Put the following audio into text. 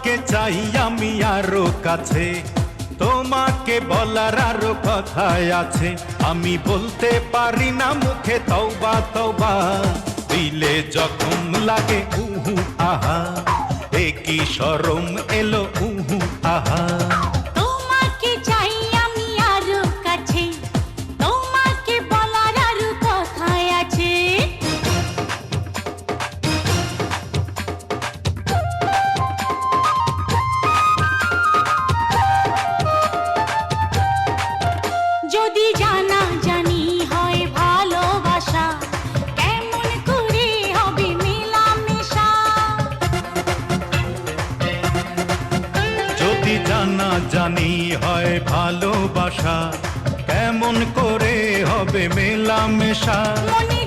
তোমাকে চাই আমি আরো কাছে, তোমাকে বলার আরো কথাই আছে, আমি বলতে পারি না মুখে তওবা তওবা, দিলে জখম লাগে উহু আহা, এ কি শরম এলো উহু আহা। তোমাকে চাই আমি আরো কাছে, তোমাকে বলার আরো কথাই আছে। যদি জানা জানি হয় ভালোবাসা, কেমন করে হবে মেলামেশা। যদি জানা জানি হয় ভালোবাসা, কেমন করে হবে মেলামেশা। মনে